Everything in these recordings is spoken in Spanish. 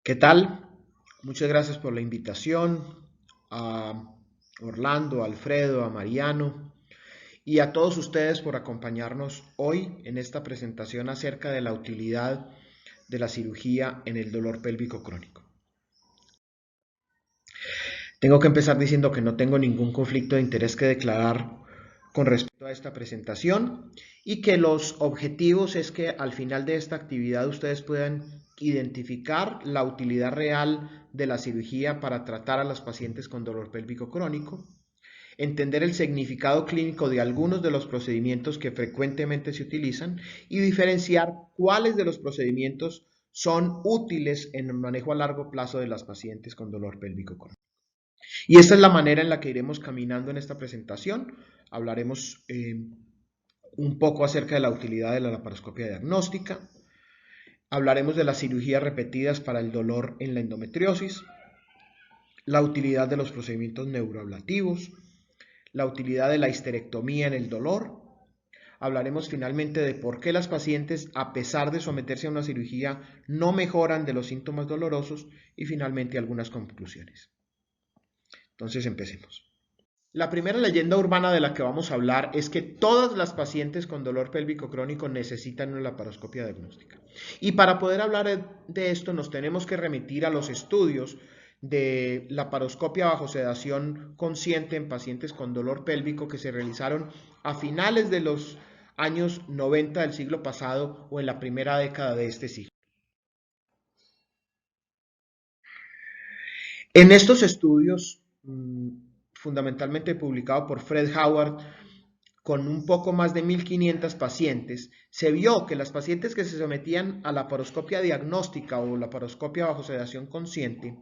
¿Qué tal? Muchas gracias por la invitación a Orlando, a Alfredo, a Mariano y a todos ustedes por acompañarnos hoy en esta presentación acerca de la utilidad de la cirugía en el dolor pélvico crónico. Tengo que empezar diciendo que no tengo ningún conflicto de interés que declarar con respecto a esta presentación y que los objetivos es que al final de esta actividad ustedes puedan identificar la utilidad real de la cirugía para tratar a los pacientes con dolor pélvico crónico, entender el significado clínico de algunos de los procedimientos que frecuentemente se utilizan y diferenciar cuáles de los procedimientos son útiles en el manejo a largo plazo de las pacientes con dolor pélvico crónico. Y esta es la manera en la que iremos caminando en esta presentación. Hablaremos un poco acerca de la utilidad de la laparoscopia diagnóstica. Hablaremos de las cirugías repetidas para el dolor en la endometriosis, la utilidad de los procedimientos neuroablativos, la utilidad de la histerectomía en el dolor. Hablaremos finalmente de por qué las pacientes, a pesar de someterse a una cirugía, no mejoran de los síntomas dolorosos y finalmente algunas conclusiones. Entonces empecemos. La primera leyenda urbana de la que vamos a hablar es que todas las pacientes con dolor pélvico crónico necesitan una laparoscopia diagnóstica. Y para poder hablar de esto nos tenemos que remitir a los estudios de laparoscopia bajo sedación consciente en pacientes con dolor pélvico que se realizaron a finales de los años 90 del siglo pasado o en la primera década de este siglo. En estos estudios, fundamentalmente publicado por Fred Howard, con un poco más de 1.500 pacientes, se vio que las pacientes que se sometían a laparoscopia diagnóstica o laparoscopia bajo sedación consciente,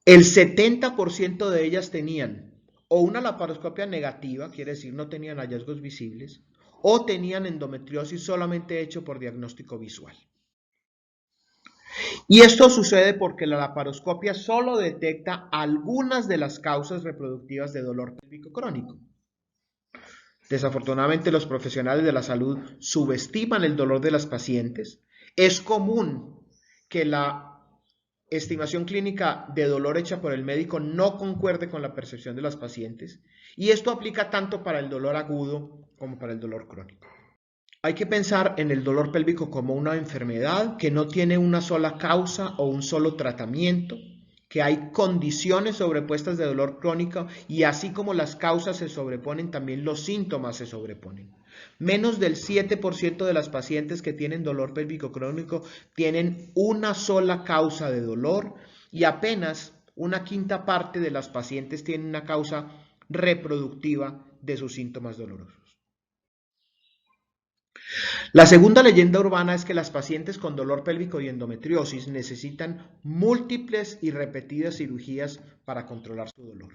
el 70% de ellas tenían o una laparoscopia negativa, quiere decir no tenían hallazgos visibles, o tenían endometriosis solamente hecho por diagnóstico visual. Y esto sucede porque la laparoscopia solo detecta algunas de las causas reproductivas de dolor pélvico crónico. Desafortunadamente, los profesionales de la salud subestiman el dolor de las pacientes. Es común que la estimación clínica de dolor hecha por el médico no concuerde con la percepción de las pacientes, y esto aplica tanto para el dolor agudo como para el dolor crónico. Hay que pensar en el dolor pélvico como una enfermedad que no tiene una sola causa o un solo tratamiento, que hay condiciones sobrepuestas de dolor crónico y así como las causas se sobreponen, también los síntomas se sobreponen. Menos del 7% de las pacientes que tienen dolor pélvico crónico tienen una sola causa de dolor y apenas una quinta parte de las pacientes tienen una causa reproductiva de sus síntomas dolorosos. La segunda leyenda urbana es que las pacientes con dolor pélvico y endometriosis necesitan múltiples y repetidas cirugías para controlar su dolor.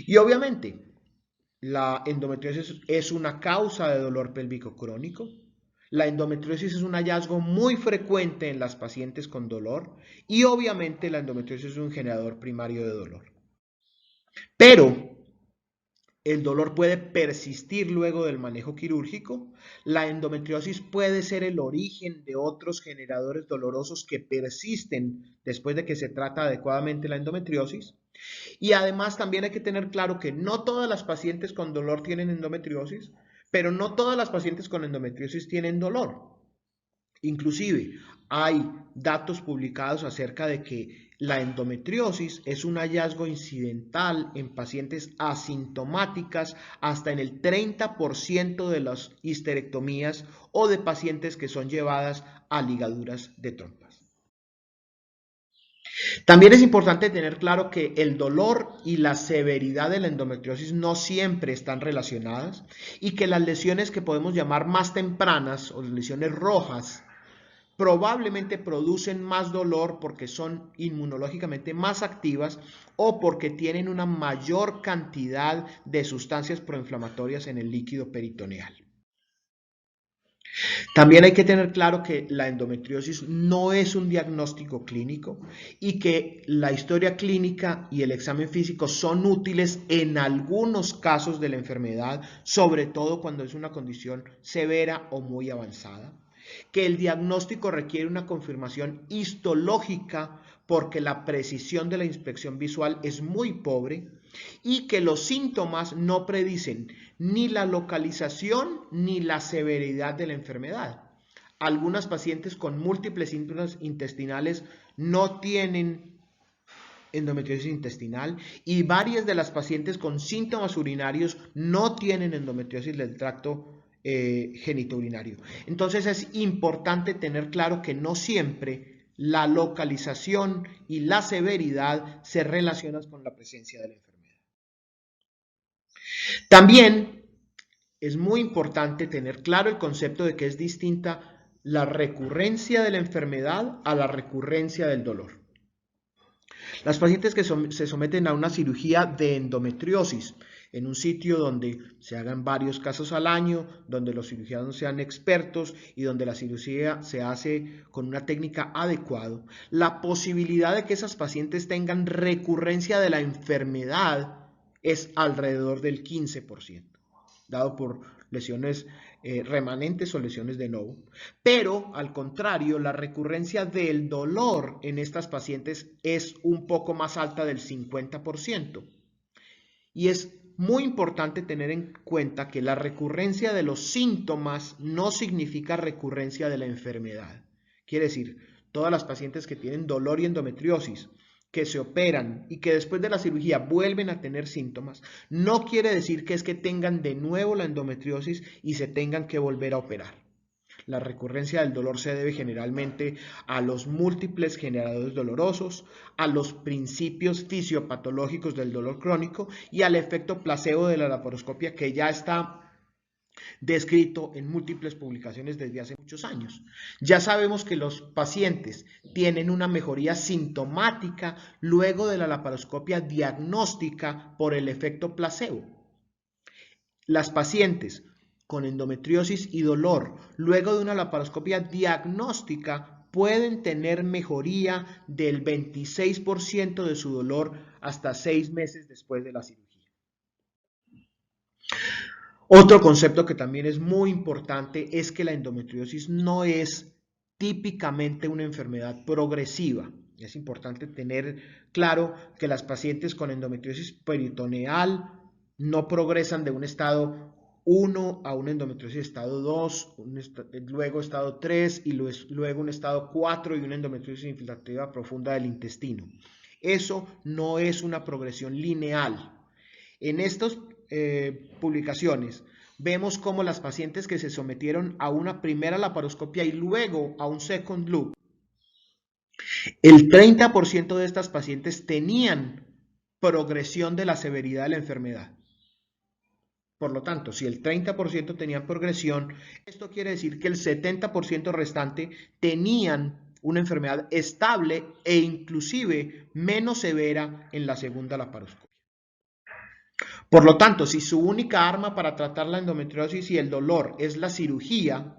Y obviamente, la endometriosis es una causa de dolor pélvico crónico. La endometriosis es un hallazgo muy frecuente en las pacientes con dolor y obviamente la endometriosis es un generador primario de dolor. Pero el dolor puede persistir luego del manejo quirúrgico. La endometriosis puede ser el origen de otros generadores dolorosos que persisten después de que se trata adecuadamente la endometriosis. Y además también hay que tener claro que no todas las pacientes con dolor tienen endometriosis, pero no todas las pacientes con endometriosis tienen dolor. Inclusive hay datos publicados acerca de que la endometriosis es un hallazgo incidental en pacientes asintomáticas hasta en el 30% de las histerectomías o de pacientes que son llevadas a ligaduras de trompas. También es importante tener claro que el dolor y la severidad de la endometriosis no siempre están relacionadas y que las lesiones que podemos llamar más tempranas o lesiones rojas probablemente producen más dolor porque son inmunológicamente más activas o porque tienen una mayor cantidad de sustancias proinflamatorias en el líquido peritoneal. También hay que tener claro que la endometriosis no es un diagnóstico clínico y que la historia clínica y el examen físico son útiles en algunos casos de la enfermedad, sobre todo cuando es una condición severa o muy avanzada. que el diagnóstico requiere una confirmación histológica porque la precisión de la inspección visual es muy pobre y que los síntomas no predicen ni la localización ni la severidad de la enfermedad. Algunas pacientes con múltiples síntomas intestinales no tienen endometriosis intestinal y varias de las pacientes con síntomas urinarios no tienen endometriosis del tracto genitourinario. Entonces es importante tener claro que no siempre la localización y la severidad se relacionan con la presencia de la enfermedad. También es muy importante tener claro el concepto de que es distinta la recurrencia de la enfermedad a la recurrencia del dolor. Las pacientes que se someten a una cirugía de endometriosis en un sitio donde se hagan varios casos al año, donde los cirujanos sean expertos y donde la cirugía se hace con una técnica adecuada, la posibilidad de que esas pacientes tengan recurrencia de la enfermedad es alrededor del 15%, dado por lesiones remanentes o lesiones de novo. Pero, al contrario, la recurrencia del dolor en estas pacientes es un poco más alta del 50%. Y es muy importante tener en cuenta que la recurrencia de los síntomas no significa recurrencia de la enfermedad. Quiere decir, todas las pacientes que tienen dolor y endometriosis, que se operan y que después de la cirugía vuelven a tener síntomas, no quiere decir que es que tengan de nuevo la endometriosis y se tengan que volver a operar. La recurrencia del dolor se debe generalmente a los múltiples generadores dolorosos, a los principios fisiopatológicos del dolor crónico y al efecto placebo de la laparoscopia que ya está descrito en múltiples publicaciones desde hace muchos años. Ya sabemos que los pacientes tienen una mejoría sintomática luego de la laparoscopia diagnóstica por el efecto placebo. Las pacientes con endometriosis y dolor luego de una laparoscopia diagnóstica pueden tener mejoría del 26% de su dolor hasta 6 meses después de la cirugía. Otro concepto que también es muy importante es que la endometriosis no es típicamente una enfermedad progresiva. Es importante tener claro que las pacientes con endometriosis peritoneal no progresan de un estado 1 a una endometriosis estado 2, luego estado 3 y luego un estado 4 y una endometriosis infiltrativa profunda del intestino. Eso no es una progresión lineal. En estas publicaciones vemos cómo las pacientes que se sometieron a una primera laparoscopia y luego a un second loop, el 30% de estas pacientes tenían progresión de la severidad de la enfermedad. Por lo tanto, si el 30% tenían progresión, esto quiere decir que el 70% restante tenían una enfermedad estable e inclusive menos severa en la segunda laparoscopia. Por lo tanto, si su única arma para tratar la endometriosis y el dolor es la cirugía,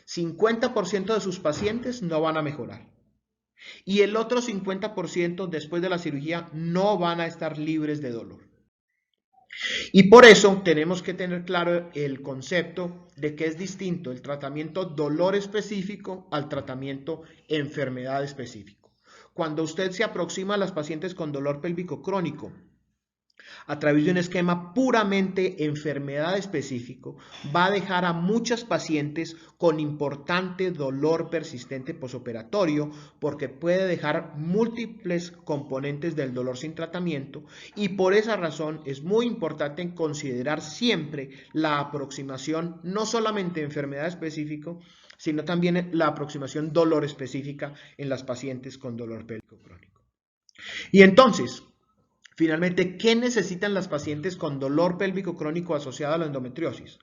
50% de sus pacientes no van a mejorar. Y el otro 50% después de la cirugía no van a estar libres de dolor. Y por eso tenemos que tener claro el concepto de que es distinto el tratamiento dolor específico al tratamiento enfermedad específico. Cuando usted se aproxima a las pacientes con dolor pélvico crónico, a través de un esquema puramente enfermedad específico, va a dejar a muchas pacientes con importante dolor persistente posoperatorio porque puede dejar múltiples componentes del dolor sin tratamiento y por esa razón es muy importante considerar siempre la aproximación no solamente enfermedad específica, sino también la aproximación dolor específica en las pacientes con dolor pélvico crónico. Y entonces, finalmente, ¿qué necesitan las pacientes con dolor pélvico crónico asociado a la endometriosis?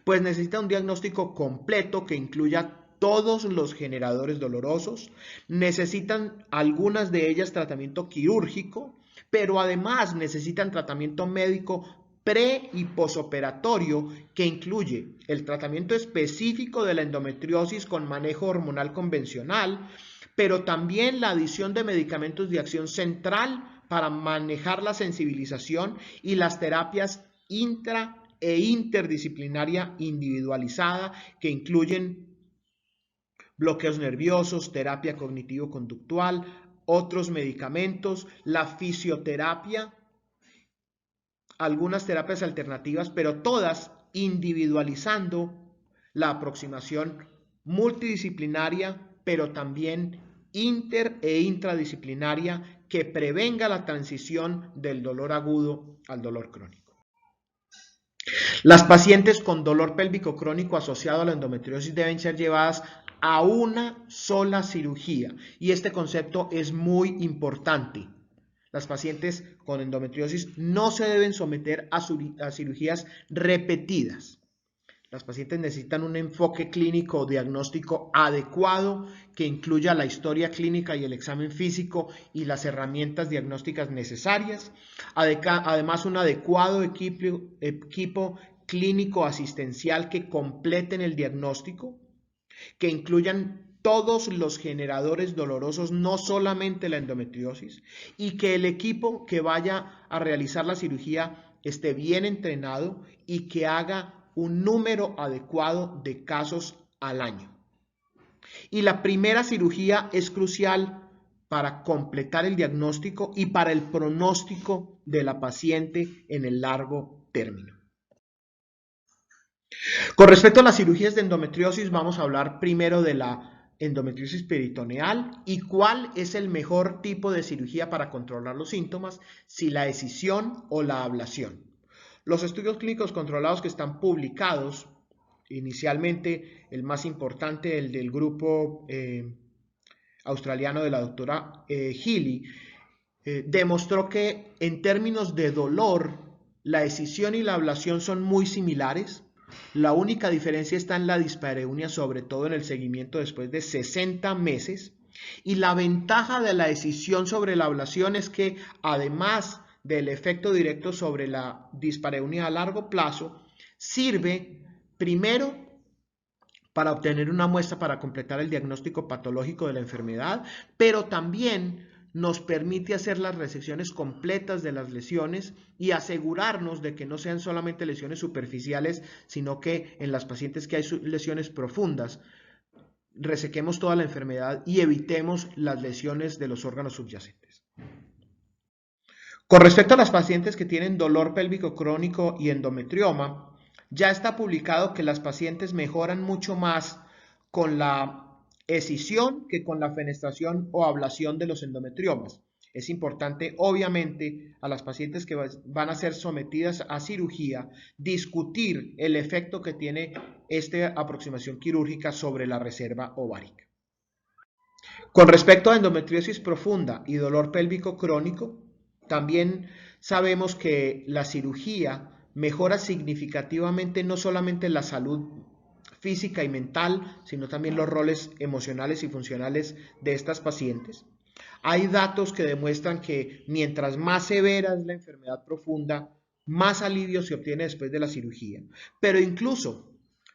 Pues necesitan un diagnóstico completo que incluya todos los generadores dolorosos, necesitan algunas de ellas tratamiento quirúrgico, pero además necesitan tratamiento médico pre y posoperatorio que incluye el tratamiento específico de la endometriosis con manejo hormonal convencional, pero también la adición de medicamentos de acción central para manejar la sensibilización y las terapias intra e interdisciplinaria individualizada que incluyen bloqueos nerviosos, terapia cognitivo-conductual, otros medicamentos, la fisioterapia, algunas terapias alternativas, pero todas individualizando la aproximación multidisciplinaria, pero también inter e intradisciplinaria que prevenga la transición del dolor agudo al dolor crónico. Las pacientes con dolor pélvico crónico asociado a la endometriosis deben ser llevadas a una sola cirugía y este concepto es muy importante. Las pacientes con endometriosis no se deben someter a cirugías repetidas. Las pacientes necesitan un enfoque clínico diagnóstico adecuado que incluya la historia clínica y el examen físico y las herramientas diagnósticas necesarias. Además, un adecuado equipo clínico asistencial que completen el diagnóstico, que incluyan todos los generadores dolorosos, no solamente la endometriosis, y que el equipo que vaya a realizar la cirugía esté bien entrenado y que haga un número adecuado de casos al año. Y la primera cirugía es crucial para completar el diagnóstico y para el pronóstico de la paciente en el largo término. Con respecto a las cirugías de endometriosis, vamos a hablar primero de la endometriosis peritoneal y cuál es el mejor tipo de cirugía para controlar los síntomas, si la escisión o la ablación. Los estudios clínicos controlados que están publicados, inicialmente el más importante, el del grupo australiano de la doctora Healy, demostró que en términos de dolor, la escisión y la ablación son muy similares. La única diferencia está en la dispareunia, sobre todo en el seguimiento después de 60 meses. Y la ventaja de la escisión sobre la ablación es que además del efecto directo sobre la dispareunia a largo plazo, sirve primero para obtener una muestra para completar el diagnóstico patológico de la enfermedad, pero también nos permite hacer las resecciones completas de las lesiones y asegurarnos de que no sean solamente lesiones superficiales, sino que en las pacientes que hay lesiones profundas, resequemos toda la enfermedad y evitemos las lesiones de los órganos subyacentes. Con respecto a las pacientes que tienen dolor pélvico crónico y endometrioma, ya está publicado que las pacientes mejoran mucho más con la escisión que con la fenestración o ablación de los endometriomas. Es importante, obviamente, a las pacientes que van a ser sometidas a cirugía, discutir el efecto que tiene esta aproximación quirúrgica sobre la reserva ovárica. Con respecto a endometriosis profunda y dolor pélvico crónico, también sabemos que la cirugía mejora significativamente no solamente la salud física y mental, sino también los roles emocionales y funcionales de estas pacientes. Hay datos que demuestran que mientras más severa es la enfermedad profunda, más alivio se obtiene después de la cirugía. Pero incluso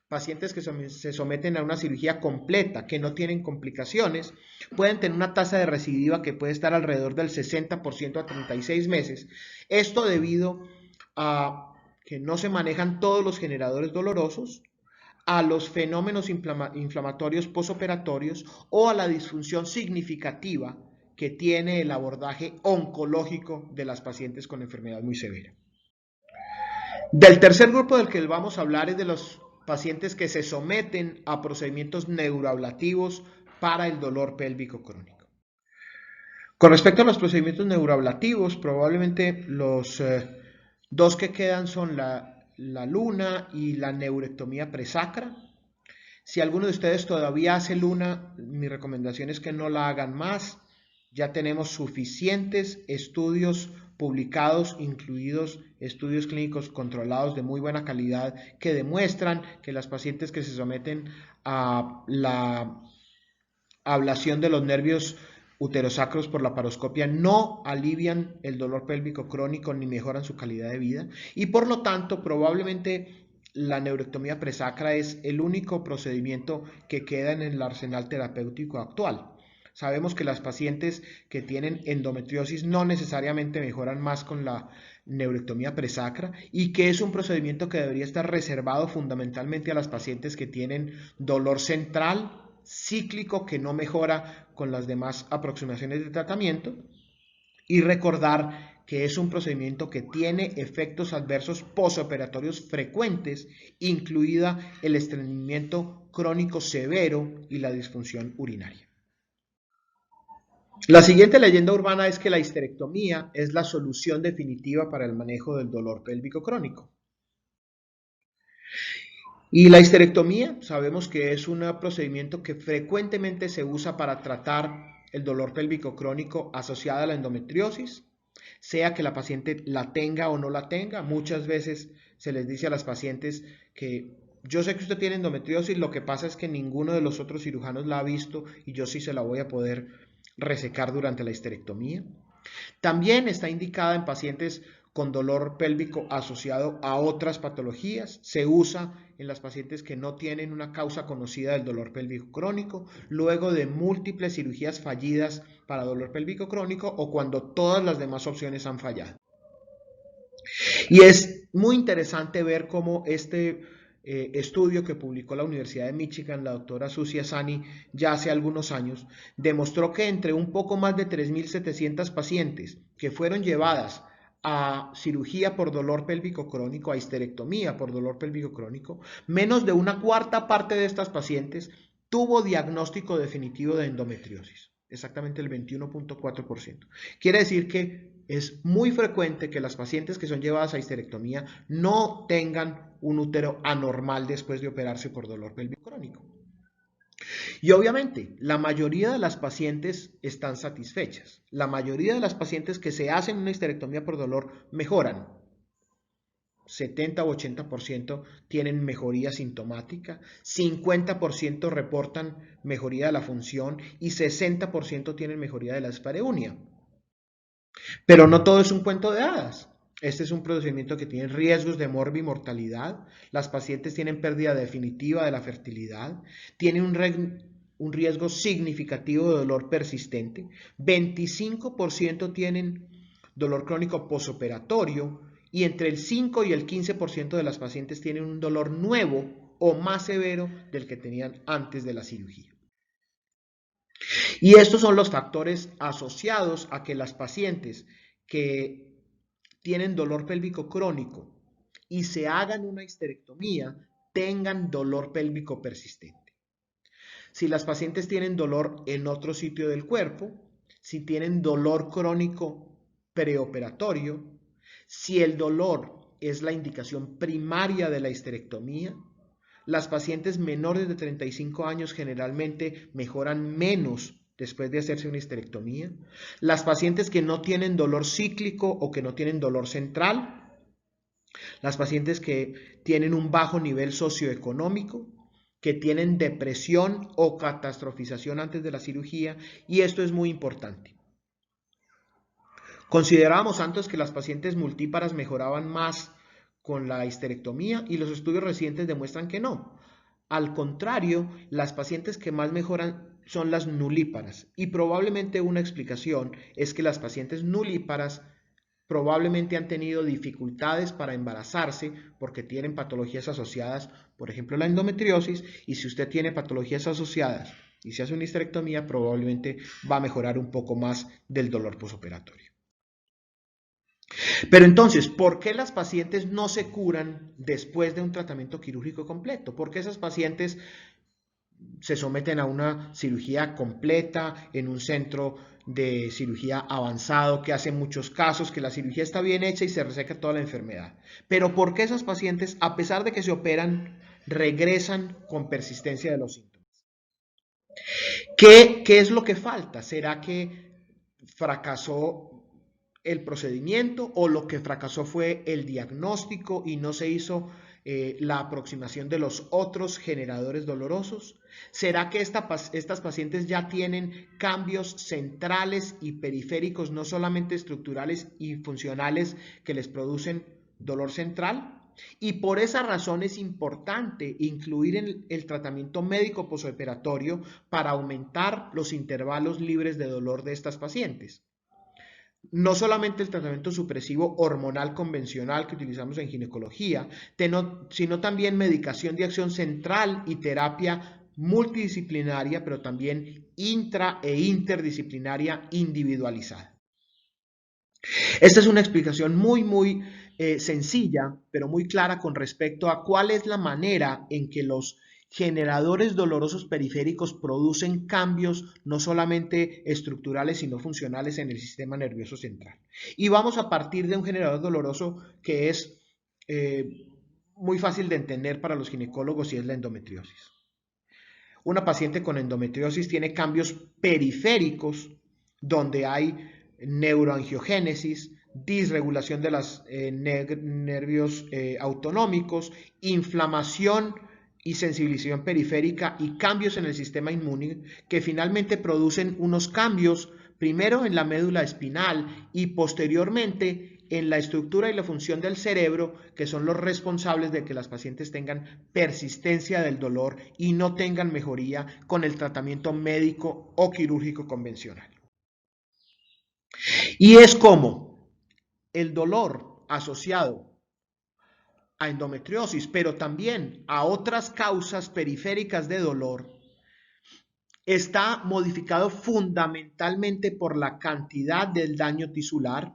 pacientes que se someten a una cirugía completa, que no tienen complicaciones, pueden tener una tasa de recidiva que puede estar alrededor del 60% a 36 meses. Esto debido a que no se manejan todos los generadores dolorosos, a los fenómenos inflamatorios posoperatorios o a la disfunción significativa que tiene el abordaje oncológico de las pacientes con enfermedad muy severa. Del tercer grupo del que vamos a hablar es de los pacientes que se someten a procedimientos neuroablativos para el dolor pélvico crónico. Con respecto a los procedimientos neuroablativos, probablemente los dos que quedan son la luna y la neurectomía presacra. Si alguno de ustedes todavía hace luna, mi recomendación es que no la hagan más. Ya tenemos suficientes estudios publicados, incluidos estudios clínicos controlados de muy buena calidad, que demuestran que las pacientes que se someten a la ablación de los nervios uterosacros por laparoscopia no alivian el dolor pélvico crónico ni mejoran su calidad de vida y por lo tanto probablemente la neurectomía presacra es el único procedimiento que queda en el arsenal terapéutico actual. Sabemos que las pacientes que tienen endometriosis no necesariamente mejoran más con la neurectomía presacra y que es un procedimiento que debería estar reservado fundamentalmente a las pacientes que tienen dolor central cíclico que no mejora con las demás aproximaciones de tratamiento, y recordar que es un procedimiento que tiene efectos adversos posoperatorios frecuentes, incluida el estreñimiento crónico severo y la disfunción urinaria. La siguiente leyenda urbana es que la histerectomía es la solución definitiva para el manejo del dolor pélvico crónico. Y la histerectomía sabemos que es un procedimiento que frecuentemente se usa para tratar el dolor pélvico crónico asociado a la endometriosis, sea que la paciente la tenga o no la tenga. Muchas veces se les dice a las pacientes que yo sé que usted tiene endometriosis, lo que pasa es que ninguno de los otros cirujanos la ha visto y yo sí se la voy a poder resecar durante la histerectomía. También está indicada en pacientes con dolor pélvico asociado a otras patologías. Se usa en las pacientes que no tienen una causa conocida del dolor pélvico crónico, luego de múltiples cirugías fallidas para dolor pélvico crónico o cuando todas las demás opciones han fallado. Y es muy interesante ver cómo este estudio que publicó la Universidad de Michigan, la doctora Susie Asani, ya hace algunos años, demostró que entre un poco más de 3.700 pacientes que fueron llevadas a cirugía por dolor pélvico crónico, a histerectomía por dolor pélvico crónico, menos de una cuarta parte de estas pacientes tuvo diagnóstico definitivo de endometriosis, exactamente el 21.4%. Quiere decir que es muy frecuente que las pacientes que son llevadas a histerectomía no tengan un útero anormal después de operarse por dolor pélvico crónico. Y obviamente, la mayoría de las pacientes están satisfechas. La mayoría de las pacientes que se hacen una histerectomía por dolor mejoran. 70 o 80% tienen mejoría sintomática, 50% reportan mejoría de la función y 60% tienen mejoría de la dispareunia. Pero no todo es un cuento de hadas. Este es un procedimiento que tiene riesgos de morbimortalidad. Las pacientes tienen pérdida definitiva de la fertilidad, tienen un riesgo significativo de dolor persistente. 25% tienen dolor crónico posoperatorio y entre el 5 y el 15% de las pacientes tienen un dolor nuevo o más severo del que tenían antes de la cirugía. Y estos son los factores asociados a que las pacientes que tienen dolor pélvico crónico y se hagan una histerectomía tengan dolor pélvico persistente. Si las pacientes tienen dolor en otro sitio del cuerpo, si tienen dolor crónico preoperatorio, si el dolor es la indicación primaria de la histerectomía, las pacientes menores de 35 años generalmente mejoran menos después de hacerse una histerectomía. Las pacientes que no tienen dolor cíclico o que no tienen dolor central. Las pacientes que tienen un bajo nivel socioeconómico, que tienen depresión o catastrofización antes de la cirugía, y esto es muy importante. Considerábamos antes que las pacientes multíparas mejoraban más con la histerectomía y los estudios recientes demuestran que no. Al contrario, las pacientes que más mejoran son las nulíparas y probablemente una explicación es que las pacientes nulíparas probablemente han tenido dificultades para embarazarse porque tienen patologías asociadas, por ejemplo la endometriosis, y si usted tiene patologías asociadas y se hace una histerectomía probablemente va a mejorar un poco más del dolor posoperatorio. Pero entonces, ¿por qué las pacientes no se curan después de un tratamiento quirúrgico completo? ¿Por qué esas pacientes se someten a una cirugía completa en un centro de cirugía avanzado que hace muchos casos, que la cirugía está bien hecha y se reseca toda la enfermedad? Pero ¿por qué esas pacientes, a pesar de que se operan, regresan con persistencia de los síntomas? ¿Qué es lo que falta? ¿Será que fracasó el procedimiento o lo que fracasó fue el diagnóstico y no se hizo la aproximación de los otros generadores dolorosos? ¿Será que estas pacientes ya tienen cambios centrales y periféricos, no solamente estructurales y funcionales, que les producen dolor central? Y por esa razón es importante incluir en el tratamiento médico posoperatorio para aumentar los intervalos libres de dolor de estas pacientes. No solamente el tratamiento supresivo hormonal convencional que utilizamos en ginecología, sino también medicación de acción central y terapia multidisciplinaria, pero también intra e interdisciplinaria individualizada. Esta es una explicación muy sencilla, pero muy clara con respecto a cuál es la manera en que los generadores dolorosos periféricos producen cambios no solamente estructurales, sino funcionales en el sistema nervioso central. Y vamos a partir de un generador doloroso que es muy fácil de entender para los ginecólogos y es la endometriosis. Una paciente con endometriosis tiene cambios periféricos donde hay neuroangiogénesis, disregulación de los nervios autonómicos, inflamación y sensibilización periférica y cambios en el sistema inmune que finalmente producen unos cambios primero en la médula espinal y posteriormente en la estructura y la función del cerebro, que son los responsables de que las pacientes tengan persistencia del dolor y no tengan mejoría con el tratamiento médico o quirúrgico convencional. Y es como el dolor asociado a endometriosis, pero también a otras causas periféricas de dolor, está modificado fundamentalmente por la cantidad del daño tisular,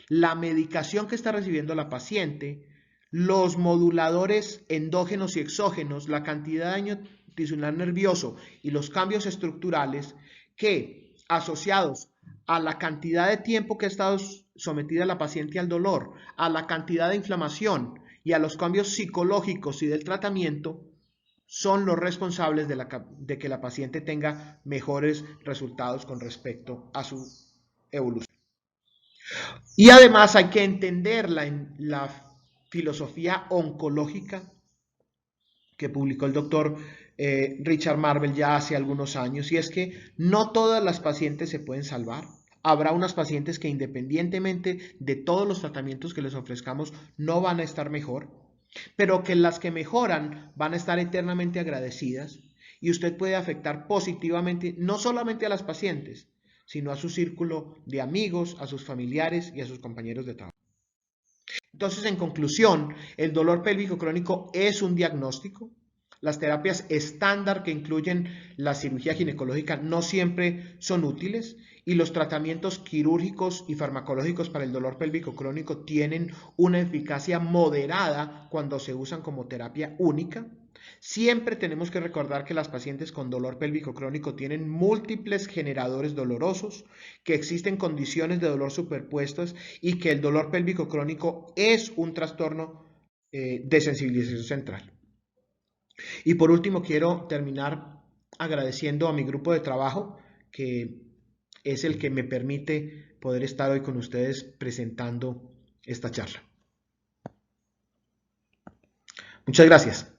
la medicación que está recibiendo la paciente, los moduladores endógenos y exógenos, la cantidad de daño tisular nervioso y los cambios estructurales que, asociados a la cantidad de tiempo que ha estado sometida la paciente al dolor, a la cantidad de inflamación y a los cambios psicológicos y del tratamiento, son los responsables de que la paciente tenga mejores resultados con respecto a su evolución. Y además hay que entender la filosofía oncológica que publicó el doctor Richard Marvel ya hace algunos años, y es que no todas las pacientes se pueden salvar. Habrá unas pacientes que independientemente de todos los tratamientos que les ofrezcamos no van a estar mejor, pero que las que mejoran van a estar eternamente agradecidas y usted puede afectar positivamente no solamente a las pacientes, sino a su círculo de amigos, a sus familiares y a sus compañeros de trabajo. Entonces, en conclusión, el dolor pélvico crónico es un diagnóstico. Las terapias estándar que incluyen la cirugía ginecológica no siempre son útiles y los tratamientos quirúrgicos y farmacológicos para el dolor pélvico crónico tienen una eficacia moderada cuando se usan como terapia única. Siempre tenemos que recordar que las pacientes con dolor pélvico crónico tienen múltiples generadores dolorosos, que existen condiciones de dolor superpuestas y que el dolor pélvico crónico es un trastorno de sensibilización central. Y por último, quiero terminar agradeciendo a mi grupo de trabajo, que es el que me permite poder estar hoy con ustedes presentando esta charla. Muchas gracias.